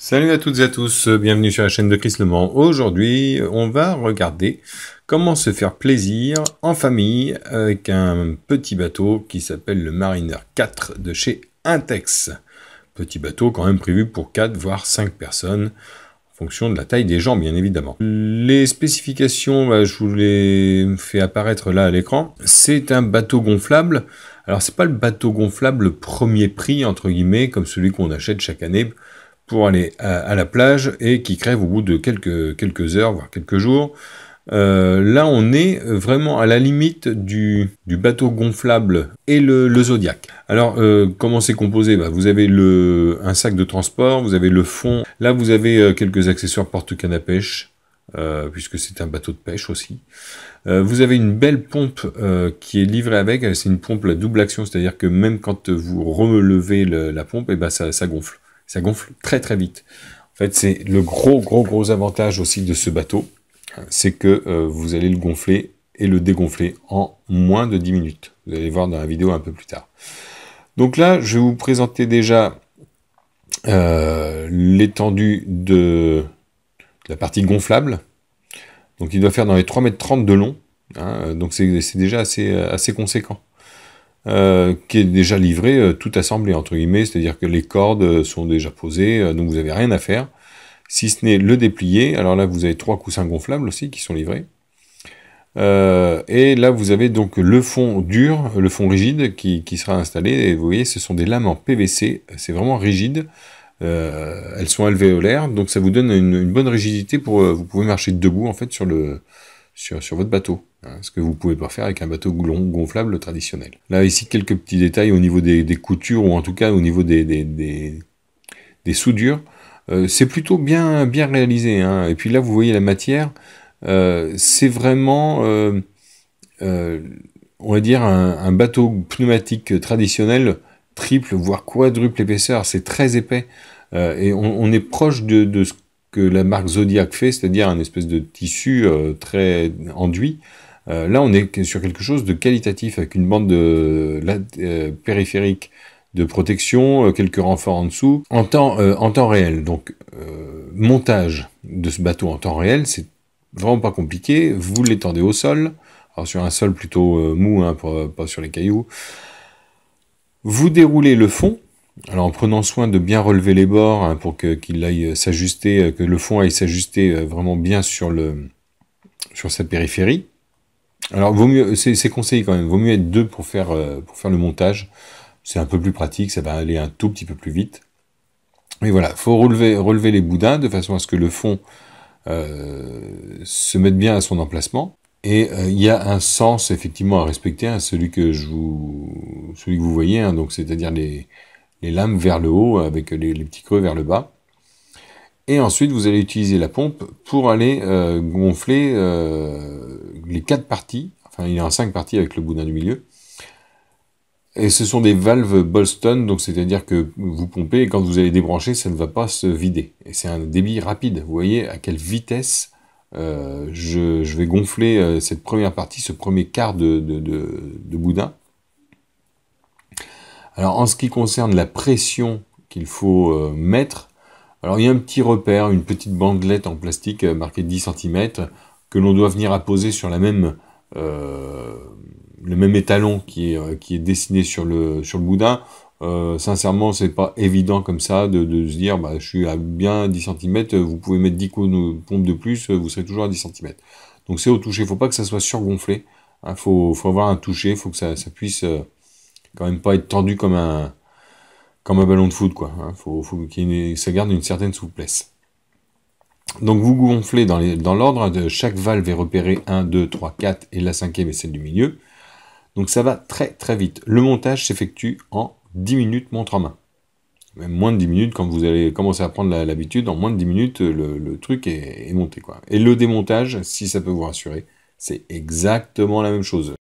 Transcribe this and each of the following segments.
Salut à toutes et à tous, bienvenue sur la chaîne de Chris Le Mans. Aujourd'hui, on va regarder comment se faire plaisir en famille avec un petit bateau qui s'appelle le Mariner 4 de chez Intex. Petit bateau quand même prévu pour 4 voire 5 personnes, en fonction de la taille des gens bien évidemment. Les spécifications, je vous les fais apparaître là à l'écran. C'est un bateau gonflable. Alors c'est pas le bateau gonflable premier prix entre guillemets comme celui qu'on achète chaque année pour aller à la plage et qui crève au bout de quelques heures, voire quelques jours. Là, on est vraiment à la limite du bateau gonflable et le Zodiac. Alors, comment c'est composé ? Vous avez un sac de transport, vous avez le fond. Là, vous avez quelques accessoires porte-canne à pêche, puisque c'est un bateau de pêche aussi. Vous avez une belle pompe qui est livrée avec. C'est une pompe à double action, c'est-à-dire que même quand vous relevez la pompe, ça gonfle. Ça gonfle très très vite. En fait, c'est le gros avantage aussi de ce bateau, c'est que vous allez le gonfler et le dégonfler en moins de 10 minutes. Vous allez voir dans la vidéo un peu plus tard. Donc là, je vais vous présenter déjà l'étendue de la partie gonflable. Donc il doit faire dans les 3,30 m de long. Donc c'est déjà assez conséquent. Qui est déjà livré tout assemblé entre guillemets, c'est-à-dire que les cordes sont déjà posées, donc vous n'avez rien à faire, si ce n'est le déplier. Alors là vous avez 3 coussins gonflables aussi qui sont livrés, et là vous avez donc le fond dur, le fond rigide qui sera installé, et vous voyez ce sont des lames en PVC, c'est vraiment rigide, elles sont alvéolaires, donc ça vous donne une bonne rigidité pour vous pouvez marcher debout en fait sur votre bateau, ce que vous pouvez pas faire avec un bateau gonflable traditionnel. Là, ici, quelques petits détails au niveau des coutures, ou en tout cas au niveau des soudures. C'est plutôt bien réalisé. Et puis là, vous voyez la matière, c'est vraiment, on va dire, un bateau pneumatique traditionnel, triple, voire quadruple épaisseur, c'est très épais. Et on est proche de ce que la marque Zodiac fait, c'est-à-dire un espèce de tissu très enduit. Là, on est sur quelque chose de qualitatif, avec une bande périphérique de protection, quelques renforts en dessous, en temps réel. Donc, montage de ce bateau en temps réel, c'est vraiment pas compliqué. Vous l'étendez au sol, alors sur un sol plutôt mou, pas sur les cailloux. Vous déroulez le fond, alors en prenant soin de bien relever les bords pour qu'il aille s'ajuster, que le fond aille s'ajuster vraiment bien sur sa périphérie. Alors vaut mieux, c'est conseillé quand même, vaut mieux être deux pour faire le montage. C'est un peu plus pratique, ça va aller un tout petit peu plus vite. Mais voilà, faut relever les boudins de façon à ce que le fond se mette bien à son emplacement. Et il y a un sens effectivement à respecter, celui que vous voyez, donc c'est-à-dire les lames vers le haut avec les petits creux vers le bas. Et ensuite vous allez utiliser la pompe pour aller gonfler les 4 parties. Enfin, il y a en 5 parties avec le boudin du milieu. Et ce sont des valves Bolston, donc c'est-à-dire que vous pompez et quand vous allez débrancher, ça ne va pas se vider. Et c'est un débit rapide. Vous voyez à quelle vitesse je vais gonfler cette première partie, ce premier quart de boudin. Alors en ce qui concerne la pression qu'il faut mettre, alors il y a un petit repère, une petite bandelette en plastique marquée 10 cm que l'on doit venir apposer sur le même étalon qui est dessiné sur le boudin. Sincèrement, c'est pas évident comme ça de se dire je suis à bien 10 cm, vous pouvez mettre 10 pompes de plus, vous serez toujours à 10 cm. Donc c'est au toucher, faut pas que ça soit surgonflé. Faut avoir un toucher, faut que ça puisse quand même pas être tendu comme un ballon de foot, quoi. Faut ça garde une certaine souplesse. Donc vous gonflez dans l'ordre, de chaque valve est repérée 1, 2, 3, 4, et la 5e est celle du milieu. Donc ça va très très vite. Le montage s'effectue en 10 minutes montre en main. Même moins de 10 minutes, quand vous allez commencer à prendre l'habitude, en moins de 10 minutes, le truc est monté, quoi. Et le démontage, si ça peut vous rassurer, c'est exactement la même chose.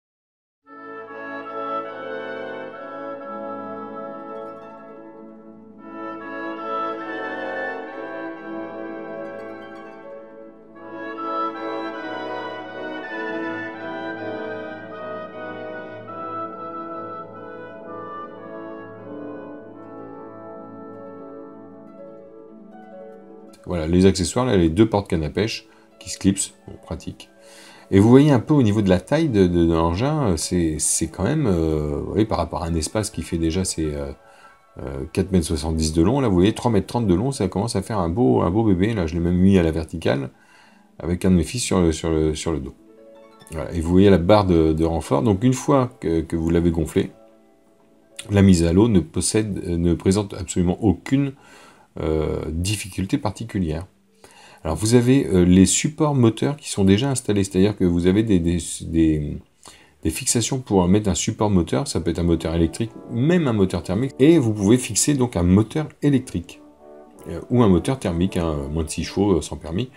pratique. Voilà, les accessoires, là, les 2 portes canne à pêche qui se clipsent, bon, pratique. Et vous voyez un peu au niveau de la taille de l'engin, c'est quand même, vous voyez, par rapport à un espace qui fait déjà ses 4,70 m de long, là vous voyez 3,30 m de long, ça commence à faire un beau bébé, là je l'ai même mis à la verticale, avec un de mes fils sur le dos. Voilà. Et vous voyez la barre de renfort, donc une fois que vous l'avez gonflé, la mise à l'eau ne présente absolument aucune difficulté particulière. Alors vous avez les supports moteurs qui sont déjà installés, c'est-à-dire que vous avez des fixations pour mettre un support moteur, ça peut être un moteur électrique, même un moteur thermique, et vous pouvez fixer donc un moteur électrique, ou un moteur thermique, hein, moins de 6 chevaux sans permis.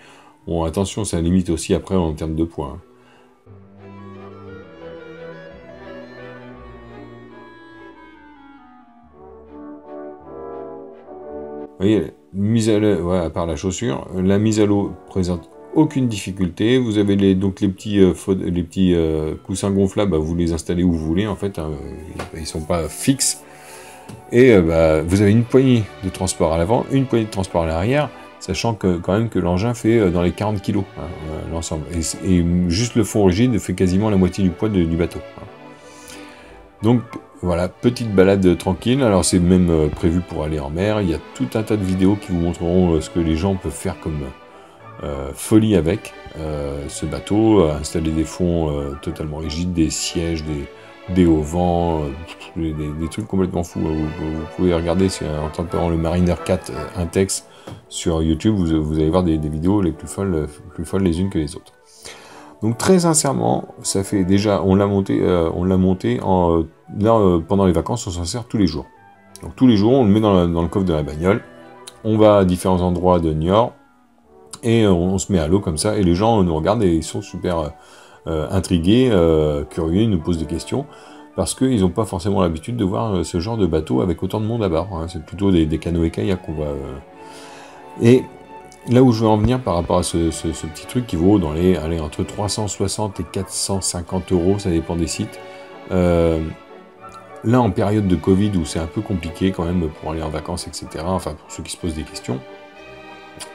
Bon attention, ça limite aussi après en termes de poids. Hein. Vous voyez, mise à l'eau, ouais, à part la chaussure, la mise à l'eau présente aucune difficulté. Vous avez donc les petits coussins gonflables, bah, vous les installez où vous voulez en fait, hein, ils sont pas fixes. Et bah, vous avez une poignée de transport à l'avant, une poignée de transport à l'arrière, sachant que quand même que l'engin fait dans les 40 kg hein, l'ensemble. Et juste le fond rigide fait quasiment la moitié du poids du bateau. Hein. Donc voilà, petite balade tranquille, alors c'est même prévu pour aller en mer, il y a tout un tas de vidéos qui vous montreront ce que les gens peuvent faire comme folie avec ce bateau, installer des fonds totalement rigides, des sièges, des hauts-vents, des trucs complètement fous. Vous pouvez regarder en tapant le Mariner 4 Intex sur YouTube, vous allez voir des vidéos les plus folles les unes que les autres. Donc très sincèrement, ça fait déjà, on l'a monté pendant les vacances, on s'en sert tous les jours. Donc tous les jours, on le met dans le coffre de la bagnole, on va à différents endroits de Niort, et on se met à l'eau comme ça, et les gens nous regardent et ils sont super intrigués, curieux, ils nous posent des questions, parce qu'ils n'ont pas forcément l'habitude de voir ce genre de bateau avec autant de monde à bord. Hein. C'est plutôt des canoës-kayaks qu'on voit. Et là où je veux en venir par rapport à ce petit truc qui vaut dans entre 360 et 450 €, ça dépend des sites. Là, en période de Covid, où c'est un peu compliqué quand même pour aller en vacances, etc., enfin pour ceux qui se posent des questions,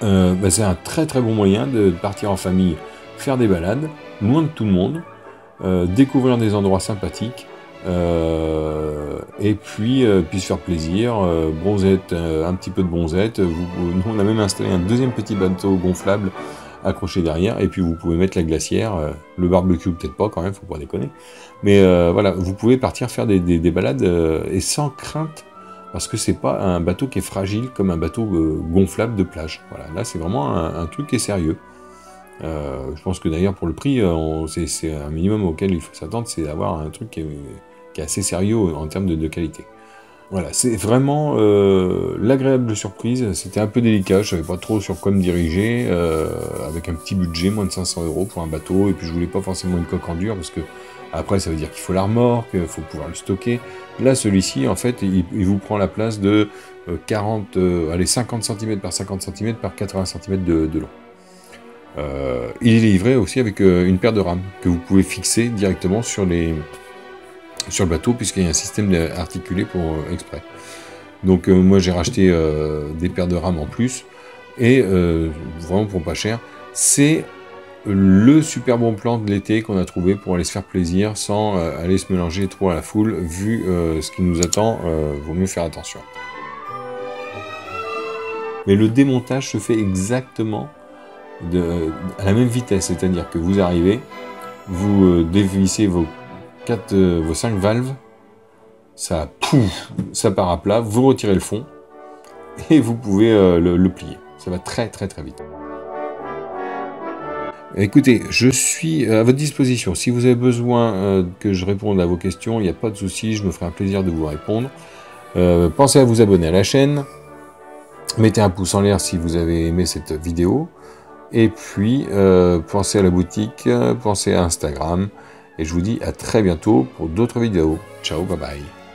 bah, c'est un très très bon moyen de partir en famille, faire des balades, loin de tout le monde, découvrir des endroits sympathiques, et puis se faire plaisir, bronzette, un petit peu de bronzette. Nous on a même installé un deuxième petit bateau gonflable accroché derrière, et puis vous pouvez mettre la glacière, le barbecue peut-être pas quand même, faut pas déconner, mais voilà, vous pouvez partir faire des balades et sans crainte, parce que c'est pas un bateau qui est fragile comme un bateau gonflable de plage. Voilà, là c'est vraiment un truc qui est sérieux. Je pense que d'ailleurs pour le prix, c'est un minimum auquel il faut s'attendre, c'est d'avoir un truc qui est assez sérieux en termes de qualité. Voilà, c'est vraiment l'agréable surprise. C'était un peu délicat, je savais pas trop sur quoi me diriger, avec un petit budget, moins de 500 € pour un bateau, et puis je voulais pas forcément une coque en dur, parce que après ça veut dire qu'il faut la remorque, il faut pouvoir le stocker. Là, celui-ci, en fait, il vous prend la place de 50 cm par 50 cm par 80 cm de long. Il est livré aussi avec une paire de rames que vous pouvez fixer directement sur le bateau, puisqu'il y a un système articulé pour exprès. Donc moi j'ai racheté des paires de rames en plus, et vraiment pour pas cher. C'est le super bon plan de l'été qu'on a trouvé pour aller se faire plaisir sans aller se mélanger trop à la foule. Vu ce qui nous attend, vaut mieux faire attention. Mais le démontage se fait exactement à la même vitesse, c'est-à-dire que vous arrivez, vous dévissez vos 5 valves, ça part à plat, vous retirez le fond et vous pouvez le plier. Ça va très très très vite. Écoutez, je suis à votre disposition. Si vous avez besoin que je réponde à vos questions, il n'y a pas de souci, je me ferai un plaisir de vous répondre. Pensez à vous abonner à la chaîne, mettez un pouce en l'air si vous avez aimé cette vidéo, et puis pensez à la boutique, pensez à Instagram, et je vous dis à très bientôt pour d'autres vidéos. Ciao, bye bye.